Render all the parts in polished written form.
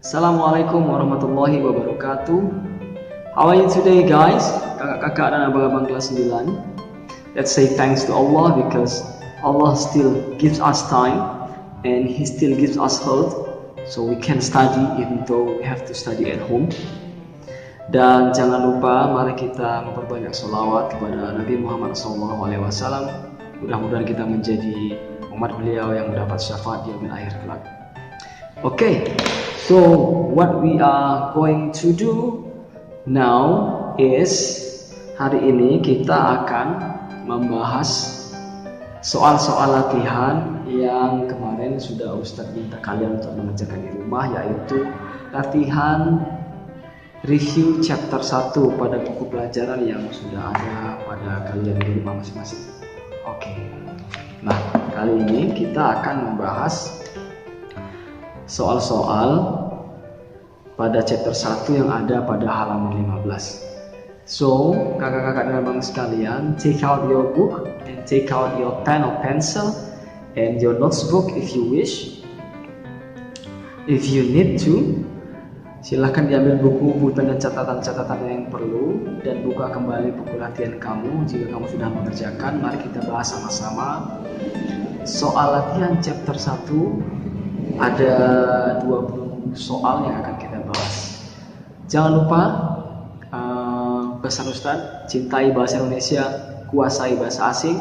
Assalamualaikum warahmatullahi wabarakatuh. How are you today guys? Kakak-kakak dan abang-abang kelas 9. Let's say thanks to Allah because Allah still gives us time and He still gives us health, so we can study even though we have to study at home. Dan jangan lupa mari kita memperbanyak sholawat kepada Nabi Muhammad SAW. Mudah-mudahan kita menjadi umat beliau yang mendapat syafaat di yaumil akhir kelak. Okay, so what we are going to do now is hari ini kita akan membahas soal-soal latihan yang kemarin sudah Ustadz minta kalian untuk mengerjakan di rumah, yaitu latihan review chapter 1 pada buku pelajaran yang sudah ada pada kalian di rumah masing-masing. Oke. Nah, kali ini kita akan membahas soal-soal pada chapter 1 yang ada pada halaman 15. So, kakak-kakak dan abang sekalian, take out your book and take out your pen or pencil and your notebook if you wish. If you need to, silahkan diambil buku, pulpen dan catatan-catatan yang perlu, dan buka kembali buku latihan kamu jika kamu sudah mengerjakan. Mari kita bahas sama-sama soal latihan chapter 1. Ada 20 soal yang akan kita bahas. Jangan lupa pesan Ustadz, cintai bahasa Indonesia, kuasai bahasa asing,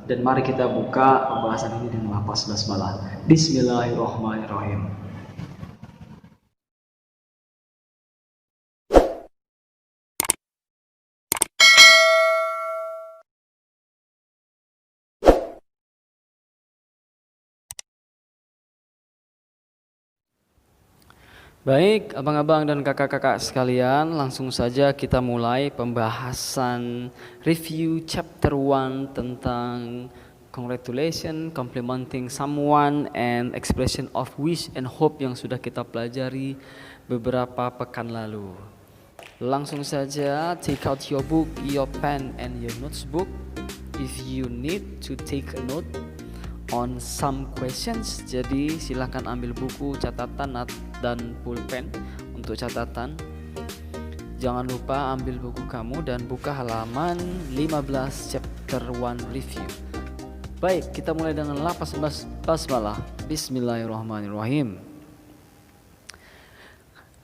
dan mari kita buka pembahasan ini dengan lafaz basmalah. Bismillahirrahmanirrahim. Baik, abang-abang dan kakak-kakak sekalian, langsung saja kita mulai pembahasan review chapter 1 tentang congratulation, complimenting someone, and expression of wish and hope yang sudah kita pelajari beberapa pekan lalu. Langsung saja, take out your book, your pen, and your notebook if you need to take a note on some questions. Jadi silakan ambil buku, catatan dan pulpen untuk catatan. Jangan lupa ambil buku kamu dan buka halaman 15 chapter 1 review. Baik, kita mulai dengan lafaz basmalah. Bismillahirrahmanirrahim.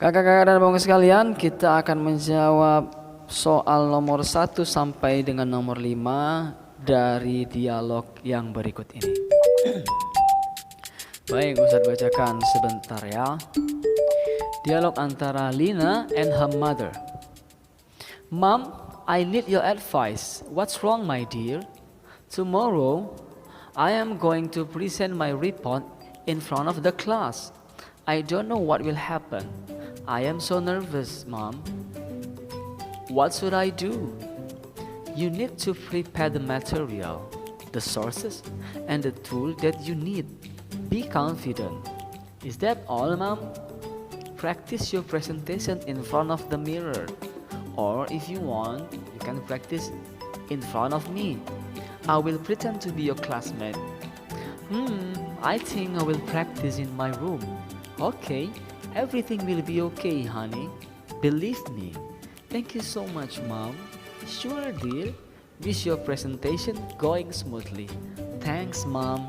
Kakak-kakak dan abang sekalian, kita akan menjawab soal nomor 1 sampai dengan nomor 5 dari dialog yang berikut ini. Baik, Ustadz bacakan sebentar ya. Dialog antara Lina and her mother. Mom, I need your advice. What's wrong, my dear? Tomorrow, I am going to present my report in front of the class. I don't know what will happen. I am so nervous, Mom. What should I do? You need to prepare the material, the sources, and the tool that you need. Be confident. Is that all, Mom? Practice your presentation in front of the mirror. Or if you want, you can practice in front of me. I will pretend to be your classmate. I think I will practice in my room. Okay, everything will be okay, honey. Believe me. Thank you so much, Mom. Sure, dear. Wish your presentation going smoothly. Thanks, Mom.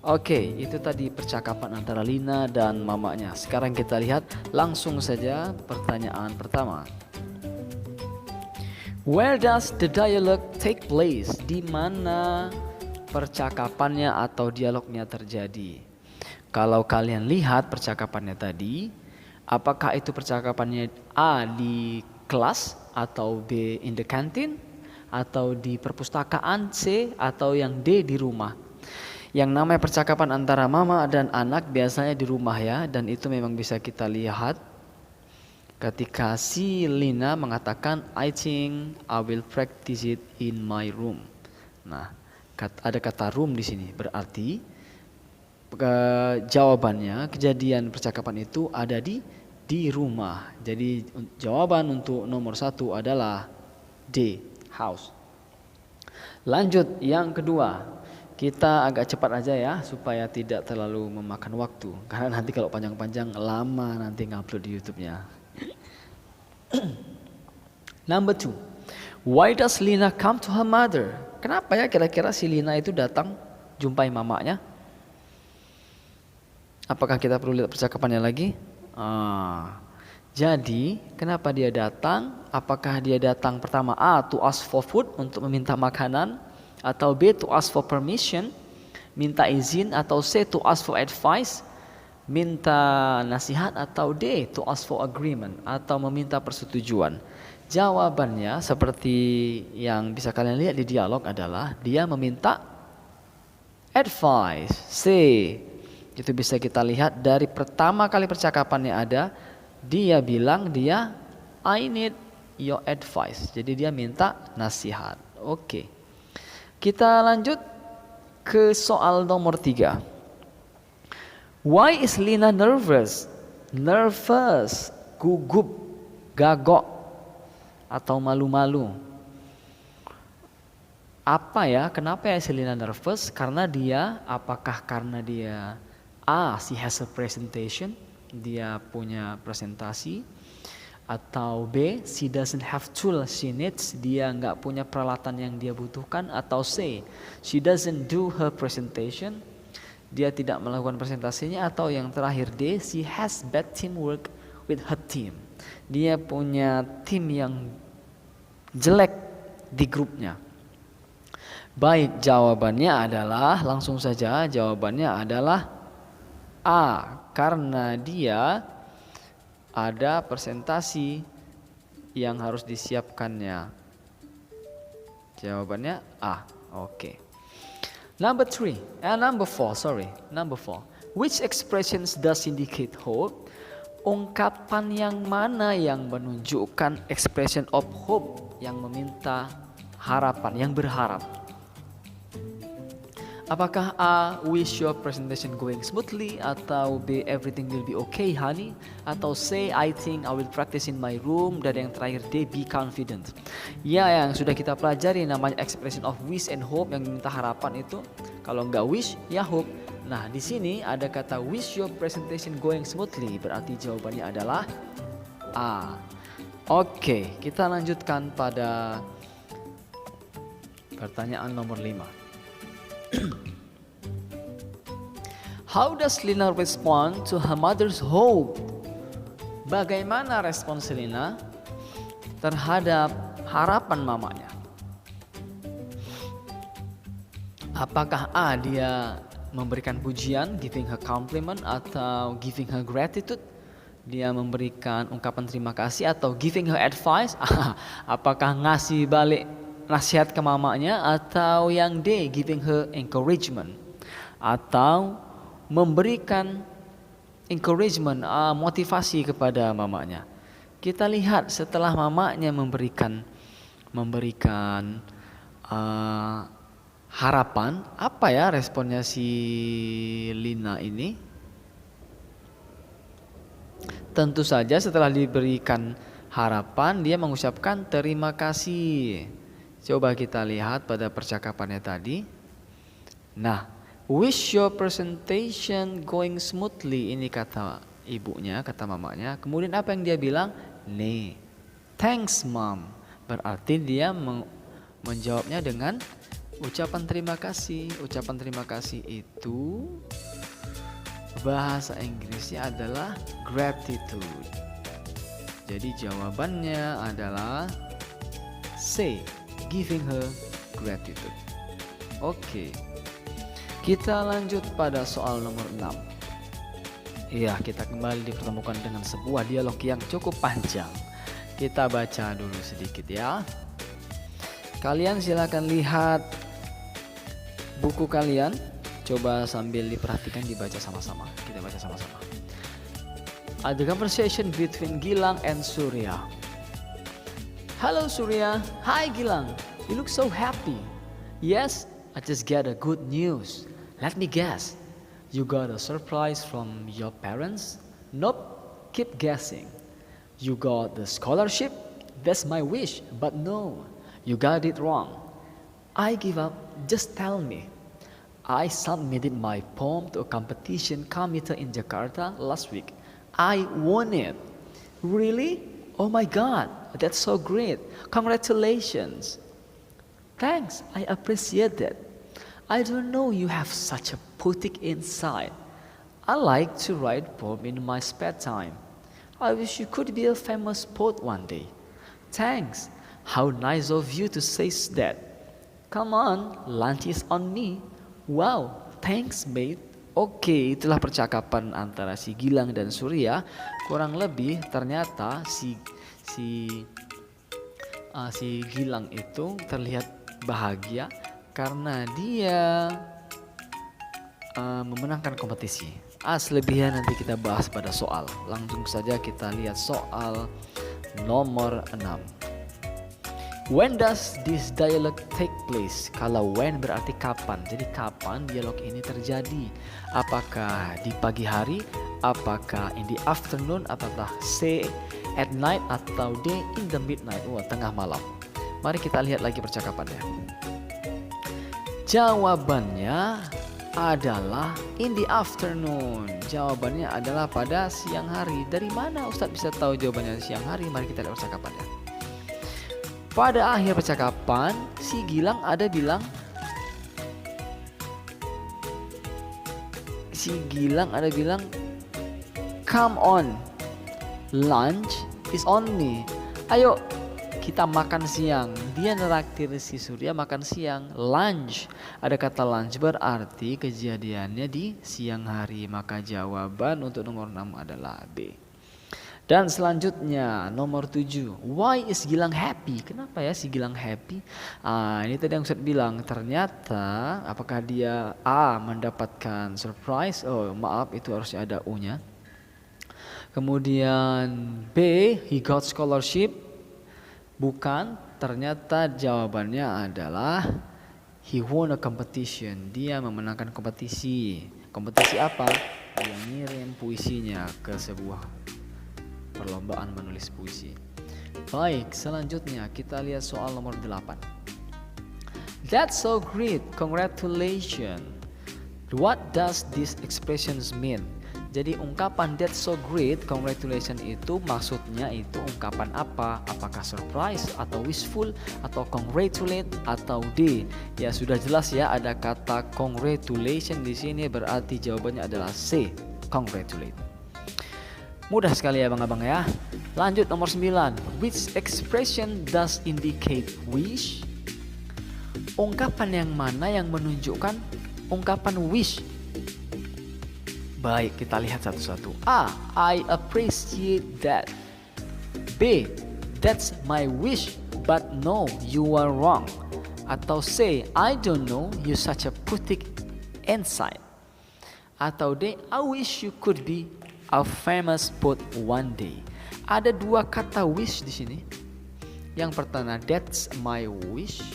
Oke, itu tadi percakapan antara Lina dan mamanya. Sekarang kita lihat langsung saja pertanyaan pertama. Where does the dialogue take place? Di mana percakapannya atau dialognya terjadi? Kalau kalian lihat percakapannya tadi, apakah itu percakapannya A di kelas, atau B in the canteen, atau di perpustakaan, C, atau yang D di rumah? Yang namanya percakapan antara mama dan anak biasanya di rumah ya, dan itu memang bisa kita lihat ketika si Lina mengatakan I think I will practice it in my room. Nah, ada kata room di sini, berarti jawabannya, kejadian percakapan itu ada di rumah. Jadi jawaban untuk nomor 1 adalah D, house. Lanjut yang kedua. Kita agak cepat aja ya supaya tidak terlalu memakan waktu. Karena nanti kalau panjang-panjang lama nanti ngupload di YouTube-nya. Number 2. Why does Lina come to her mother? Kenapa ya kira-kira si Lina itu datang jumpai mamanya? Apakah kita perlu lihat percakapannya lagi? Jadi kenapa dia datang? Apakah dia datang pertama A to ask for food, untuk meminta makanan, atau B to ask for permission, minta izin, atau C to ask for advice, minta nasihat, atau D to ask for agreement, atau meminta persetujuan? Jawabannya seperti yang bisa kalian lihat di dialog adalah dia meminta advice. C. Itu bisa kita lihat dari pertama kali percakapannya ada, dia bilang I need your advice. Jadi dia minta nasihat. Oke. Kita lanjut ke soal nomor 3. Why is Lina nervous? Nervous, gugup, gagok, atau malu-malu. Apa ya? Kenapa ya si Lina nervous? Apakah karena dia A, she has a presentation, dia punya presentasi, atau B, she doesn't have tools she needs, dia nggak punya peralatan yang dia butuhkan, atau C, she doesn't do her presentation, dia tidak melakukan presentasinya, atau yang terakhir D, she has bad teamwork with her team, dia punya tim yang jelek di grupnya. Baik, jawabannya adalah langsung saja, jawabannya adalah A, karena dia ada presentasi yang harus disiapkannya. Jawabannya A. Oke. Number 4. Which expressions does indicate hope? Ungkapan yang mana yang menunjukkan expression of hope, yang meminta harapan, yang berharap? Apakah A, wish your presentation going smoothly, atau B, everything will be okay honey, atau C, I think I will practice in my room, dan yang terakhir D, be confident. Ya, yang sudah kita pelajari namanya expression of wish and hope, yang meminta harapan itu kalau nggak wish ya hope. Nah, di sini ada kata wish your presentation going smoothly, berarti jawabannya adalah A. Oke, kita lanjutkan pada pertanyaan nomor 5. How does Lina respond to her mother's hope? Bagaimana respons Lina terhadap harapan mamanya? Apakah A, dia memberikan pujian, giving her compliment, atau giving her gratitude? Dia memberikan ungkapan terima kasih, atau giving her advice? Apakah ngasih balik nasihat ke mamanya, atau yang D, giving her encouragement, atau memberikan encouragement, motivasi kepada mamanya? Kita lihat setelah mamanya memberikan harapan, apa ya responnya si Lina ini? Tentu saja setelah diberikan harapan dia mengucapkan terima kasih. Coba kita lihat pada percakapannya tadi. Nah, wish your presentation going smoothly, ini kata ibunya, kata mamanya. Kemudian apa yang dia bilang? Nih, thanks mom. Berarti dia menjawabnya dengan ucapan terima kasih. Ucapan terima kasih itu bahasa Inggrisnya adalah gratitude. Jadi jawabannya adalah C, giving her gratitude. Oke. Kita lanjut pada soal nomor 6. Iya, kita kembali dipertemukan dengan sebuah dialog yang cukup panjang. Kita baca dulu sedikit ya. Kalian silakan lihat buku kalian. Coba sambil diperhatikan, dibaca sama-sama. Kita baca sama-sama. The conversation between Gilang and Surya. Hello Surya. Hi Gilang. You look so happy. Yes, I just get a good news. Let me guess. You got a surprise from your parents? Nope. Keep guessing. You got the scholarship? That's my wish. But no, you got it wrong. I give up. Just tell me. I submitted my poem to a competition committee in Jakarta last week. I won it. Really? Oh my God, that's so great. Congratulations. Thanks, I appreciate that. I don't know you have such a poetic insight. I like to write poems in my spare time. I wish you could be a famous poet one day. Thanks. How nice of you to say that. Come on, lunch is on me. Wow, thanks mate. Oke, itulah percakapan antara si Gilang dan Surya. Kurang lebih ternyata si Gilang itu terlihat bahagia karena dia memenangkan kompetisi. Selebihnya nanti kita bahas pada soal. Langsung saja kita lihat soal nomor 6. When does this dialogue take place? Kalau when berarti kapan. Jadi kapan dialog ini terjadi? Apakah di pagi hari? Apakah in the afternoon? Apakah C at night? Atau D in the midnight? Tengah malam. Mari kita lihat lagi percakapannya. Jawabannya adalah in the afternoon. Jawabannya adalah pada siang hari. Dari mana Ustadz bisa tahu jawabannya siang hari? Mari kita lihat percakapannya. Pada akhir percakapan, si Gilang bilang, come on, lunch is on me. Ayo kita makan siang. Dia neraktir si Surya makan siang. Lunch, ada kata lunch berarti kejadiannya di siang hari. Maka jawaban untuk nomor 6 adalah B. Dan selanjutnya nomor 7. Why is Gilang happy? Kenapa ya si Gilang happy? Ini tadi yang saya bilang, ternyata apakah dia A mendapatkan surprise? Oh maaf, itu harusnya ada U-nya. Kemudian B, he got scholarship. Bukan, ternyata jawabannya adalah he won a competition. Dia memenangkan kompetisi. Kompetisi apa? Dia ngirim puisinya ke sebuah perlombaan menulis puisi. Baik, selanjutnya kita lihat soal nomor 8. That's so great, congratulations. What does these expressions mean? Jadi ungkapan that's so great, congratulations itu maksudnya itu ungkapan apa? Apakah surprise atau wishful atau congratulate atau D? Ya sudah jelas ya, ada kata congratulations di sini, berarti jawabannya adalah C, congratulate. Mudah sekali ya abang-abang ya. Lanjut nomor 9. Which expression does indicate wish? Ungkapan yang mana yang menunjukkan ungkapan wish? Baik, kita lihat satu-satu. A, I appreciate that. B, that's my wish, but no, you are wrong. Atau C, I don't know, you such a poetic insight. Atau D, I wish you could be a famous poet one day. Ada dua kata wish di sini. Yang pertama that's my wish.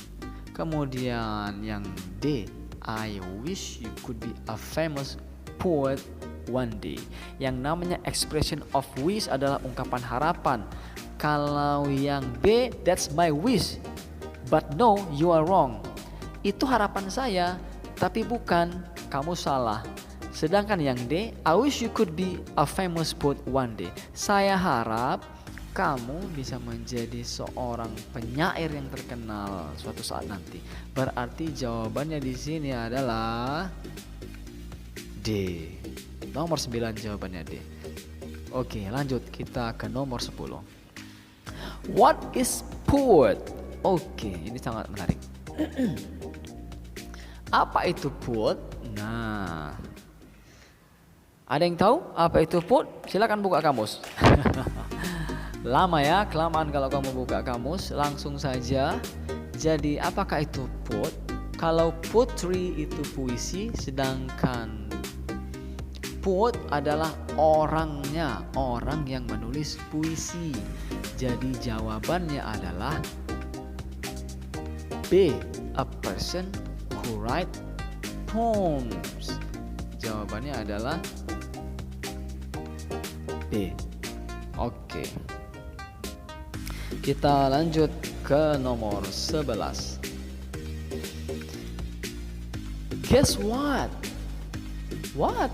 Kemudian yang D, I wish you could be a famous poet one day. Yang namanya expression of wish adalah ungkapan harapan. Kalau yang B, that's my wish, but no, you are wrong. Itu harapan saya, tapi bukan, kamu salah. Sedangkan yang D, I wish you could be a famous poet one day. Saya harap kamu bisa menjadi seorang penyair yang terkenal suatu saat nanti. Berarti jawabannya di sini adalah D. Nomor 9 jawabannya D. Oke, lanjut kita ke nomor 10. What is poet? Oke, ini sangat menarik. Apa itu poet? Nah, ada yang tahu apa itu poet? Silakan buka kamus. Lama ya, kelamaan kalau kamu buka kamus. Langsung saja. Jadi apakah itu poet? Kalau poetry itu puisi, sedangkan poet adalah orangnya, orang yang menulis puisi. Jadi jawabannya adalah B, a person who write poems. Jawabannya adalah B. Oke. Kita lanjut ke nomor 11. Guess what? What?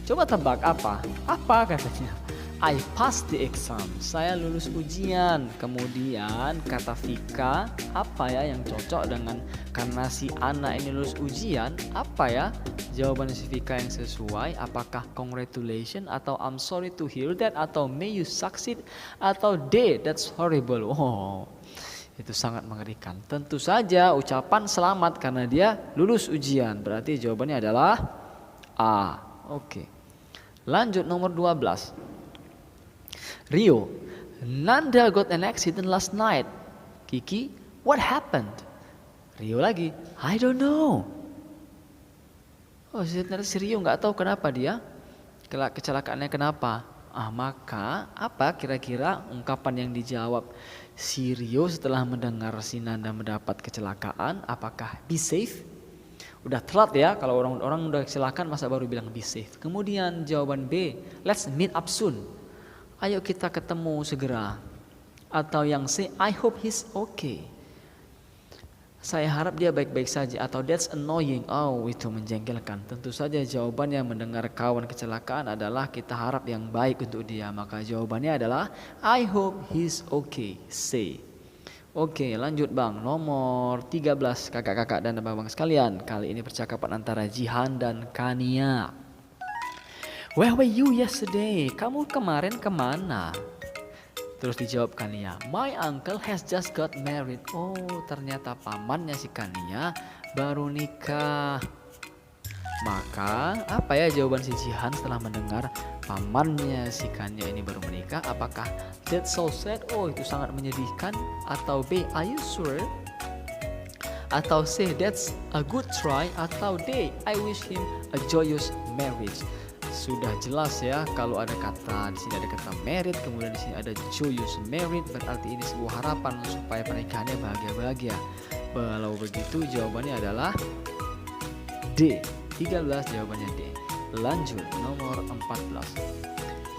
Coba tebak apa? Apa katanya? I passed the exam. Saya lulus ujian. Kemudian kata Vika, apa ya yang cocok dengan karena si anak ini lulus ujian? Apa ya jawaban si Vika yang sesuai? Apakah congratulations atau I'm sorry to hear that atau may you succeed atau D that's horrible? Oh, itu sangat mengerikan. Tentu saja ucapan selamat karena dia lulus ujian. Berarti jawabannya adalah A. Oke. Lanjut nomor 12. Rio, Nanda got an accident last night. Kiki, what happened? Rio lagi, I don't know. Oh, sebenarnya si Rio nggak tahu kenapa dia kecelakaannya kenapa. Maka apa kira-kira ungkapan yang dijawab si Rio setelah mendengar si Nanda mendapat kecelakaan? Apakah be safe? Udah telat ya, kalau orang udah kecelakaan masa baru bilang be safe. Kemudian jawaban B, let's meet up soon. Ayo kita ketemu segera. Atau yang C, I hope he's okay. Saya harap dia baik-baik saja. Atau that's annoying. Oh, itu menjengkelkan. Tentu saja jawabannya mendengar kawan kecelakaan adalah kita harap yang baik untuk dia. Maka jawabannya adalah I hope he's okay. C. Oke, lanjut Bang. Nomor 13 kakak-kakak dan abang-abang sekalian. Kali ini percakapan antara Jihan dan Kania. Where were you yesterday? Kamu kemarin kemana? Terus dijawab Kania, my uncle has just got married. Oh, ternyata pamannya si Kania baru nikah. Maka apa ya jawaban si Jihan setelah mendengar pamannya si Kania ini baru menikah? Apakah that's so sad? Oh, itu sangat menyedihkan. Atau B, are you sure? Atau C, that's a good try. Atau D, I wish him a joyous marriage. Sudah jelas ya, kalau ada kata di sini ada kata married, kemudian di sini ada joyous married, berarti ini sebuah harapan supaya pernikahannya bahagia-bahagia. Kalau begitu jawabannya adalah D. 13 jawabannya D. Lanjut nomor 14.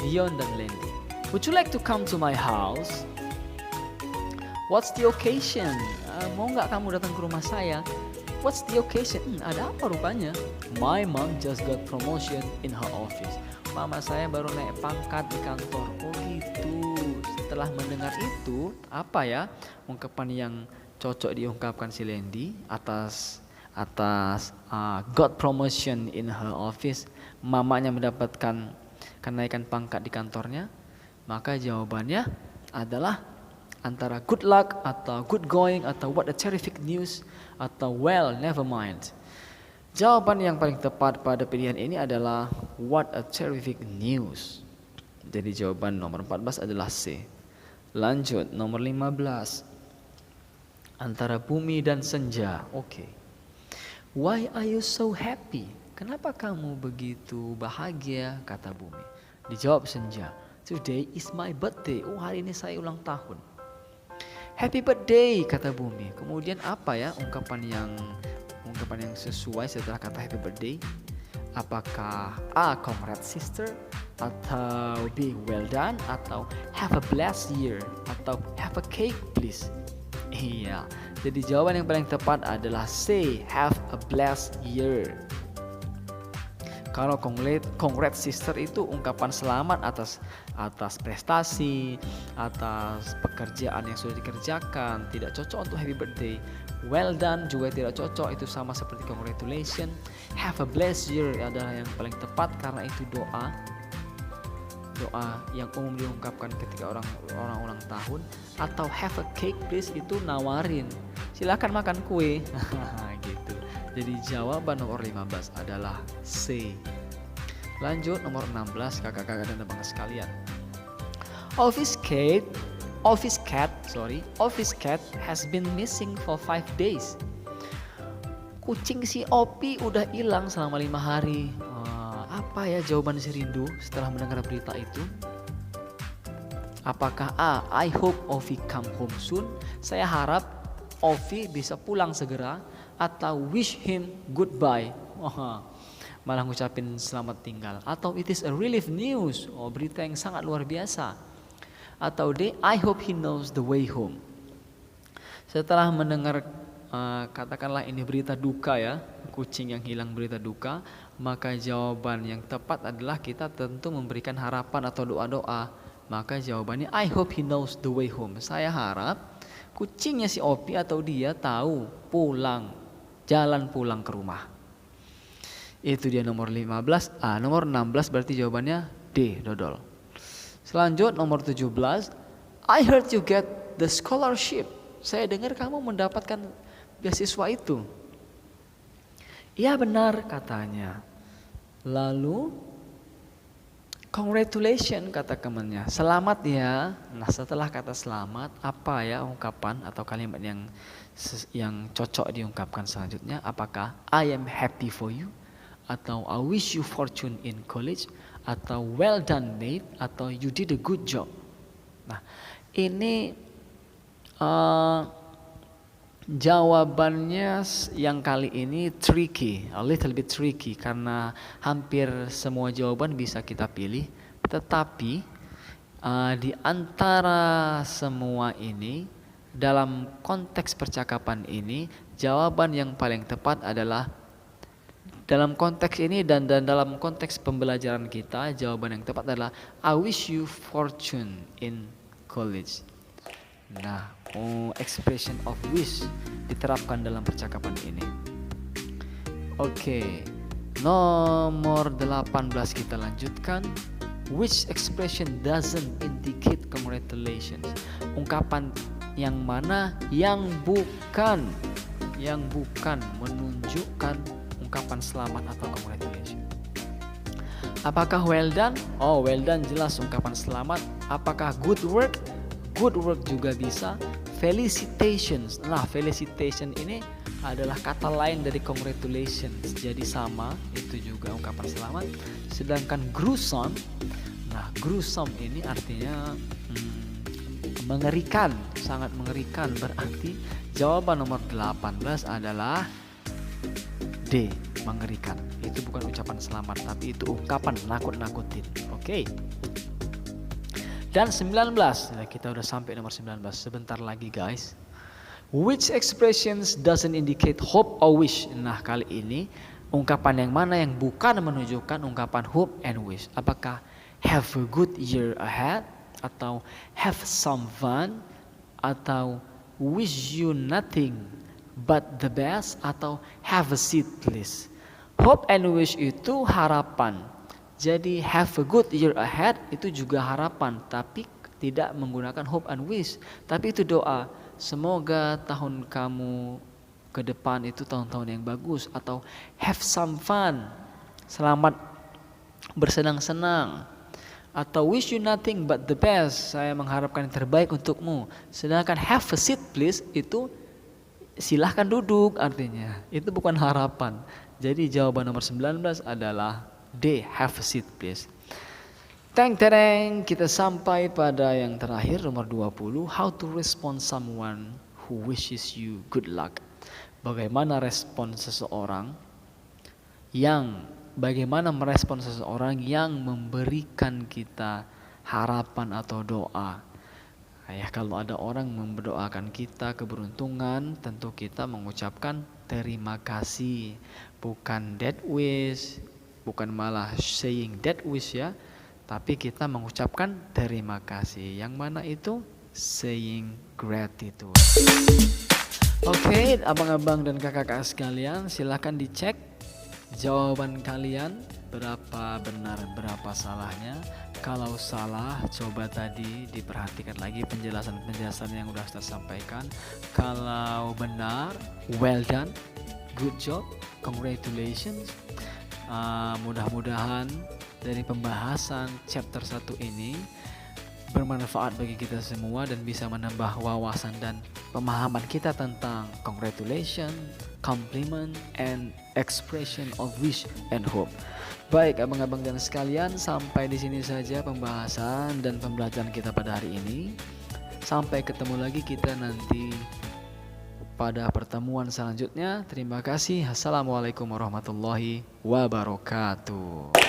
Dion dan Lendi. Would you like to come to my house? What's the occasion? Mau nggak kamu datang ke rumah saya? What's the occasion? Ada apa rupanya? My mom just got promotion in her office. Mama saya baru naik pangkat di kantor. Oh gitu. Setelah mendengar itu, apa ya ungkapan yang cocok diungkapkan si Lendi atas got promotion in her office? Mamanya mendapatkan kenaikan pangkat di kantornya. Maka jawabannya adalah antara good luck atau good going atau what a terrific news atau well never mind. Jawaban yang paling tepat pada pilihan ini adalah what a terrific news. Jadi jawaban nomor 14 adalah C. Lanjut nomor 15. Antara bumi dan senja. Oke. Why are you so happy? Kenapa kamu begitu bahagia? Kata bumi. Dijawab senja. Today is my birthday. Oh, hari ini saya ulang tahun. Happy birthday kata bumi. Kemudian apa ya ungkapan yang sesuai setelah kata happy birthday? Apakah A, congrats sister, atau B, well done, atau have a blessed year, atau have a cake please? Iya. Jadi jawaban yang paling tepat adalah C, have a blessed year. Kalau congrats sister itu ungkapan selamat atas prestasi, atas pekerjaan yang sudah dikerjakan, tidak cocok untuk happy birthday. Well done juga tidak cocok, itu sama seperti congratulations. Have a blessed year adalah yang paling tepat karena itu doa yang umum diungkapkan ketika orang ulang tahun. Atau have a cake please itu nawarin, silakan makan kue gitu. Jadi jawaban nomor 15 adalah C. Lanjut nomor 16 kakak-kakak dan abang sekalian. Office cat has been missing for 5 days. Kucing si Opi udah hilang selama 5 hari. Apa ya jawaban si Rindu setelah mendengar berita itu? Apakah A, I hope Ovi come home soon? Saya harap Ovi bisa pulang segera. Atau wish him goodbye. Malah ngucapin selamat tinggal. Atau it is a relief news. Berita yang sangat luar biasa. Atau D, I hope he knows the way home. Setelah mendengar katakanlah ini berita duka ya, kucing yang hilang berita duka, maka jawaban yang tepat adalah kita tentu memberikan harapan atau doa-doa. Maka jawabannya I hope he knows the way home. Saya harap kucingnya si Opi atau dia tahu jalan pulang ke rumah. Itu dia nomor 15. Nomor 16 berarti jawabannya D, dodol. Selanjut nomor 17. I heard you get the scholarship. Saya dengar kamu mendapatkan beasiswa itu. Iya benar katanya. Lalu congratulations kata temannya. Selamat ya. Nah setelah kata selamat, apa ya ungkapan atau kalimat yang cocok diungkapkan selanjutnya? Apakah I am happy for you? Atau I wish you fortune in college? Atau well done mate? Atau you did a good job? Nah ini jawabannya yang kali ini tricky, a little bit tricky, karena hampir semua jawaban bisa kita pilih. Tetapi di antara semua ini, dalam konteks percakapan ini, jawaban yang paling tepat adalah dalam konteks ini dan dalam konteks pembelajaran kita, jawaban yang tepat adalah I wish you fortune in college. Nah, expression of wish diterapkan dalam percakapan ini. Oke, nomor 18 kita lanjutkan. Which expression doesn't indicate congratulations? Ungkapan yang mana yang bukan menunjukkan ungkapan selamat atau congratulations. Apakah well done? Oh, well done jelas ungkapan selamat. Apakah good work? Good work juga bisa. Felicitations. Nah, felicitation ini adalah kata lain dari congratulations. Jadi sama, itu juga ungkapan selamat. Sedangkan gruesome. Nah, gruesome ini artinya mengerikan, sangat mengerikan. Berarti jawaban nomor 18 adalah D, mengerikan. Itu bukan ucapan selamat, tapi itu ungkapan nakut-nakutin. Oke. Dan 19, nah kita udah sampai nomor 19. Sebentar lagi guys. Which expressions doesn't indicate hope or wish? Nah kali ini ungkapan yang mana yang bukan menunjukkan ungkapan hope and wish? Apakah have a good year ahead? Atau have some fun? Atau wish you nothing but the best? Atau have a seat please? Hope and wish itu harapan. Jadi have a good year ahead itu juga harapan, tapi tidak menggunakan hope and wish. Tapi itu doa. Semoga tahun kamu ke depan itu tahun-tahun yang bagus. Atau have some fun. Selamat bersenang-senang. Atau wish you nothing but the best. Saya mengharapkan yang terbaik untukmu. Sedangkan have a seat please itu silahkan duduk artinya. Itu bukan harapan. Jadi jawaban nomor 19 adalah D, have a seat please. Teng-tereng, kita sampai pada yang terakhir nomor 20. How to respond someone who wishes you good luck. Bagaimana merespon seseorang yang memberikan kita harapan atau doa. Kalau ada orang mendoakan kita keberuntungan, tentu kita mengucapkan terima kasih. Bukan death wish, bukan malah saying death wish ya, tapi kita mengucapkan terima kasih. Yang mana itu? Saying gratitude. Oke, abang-abang dan kakak-kakak sekalian, silakan dicek jawaban kalian, berapa benar berapa salahnya. Kalau salah, coba tadi diperhatikan lagi penjelasan yang udah saya sampaikan. Kalau benar, well done, good job, congratulations. Mudah-mudahan dari pembahasan chapter 1 ini bermanfaat bagi kita semua dan bisa menambah wawasan dan pemahaman kita tentang congratulations, compliment, and expression of wish and hope. Baik abang-abang dan sekalian, sampai di sini saja pembahasan dan pembelajaran kita pada hari ini. Sampai ketemu lagi kita nanti pada pertemuan selanjutnya. Terima kasih. Assalamualaikum warahmatullahi wabarakatuh.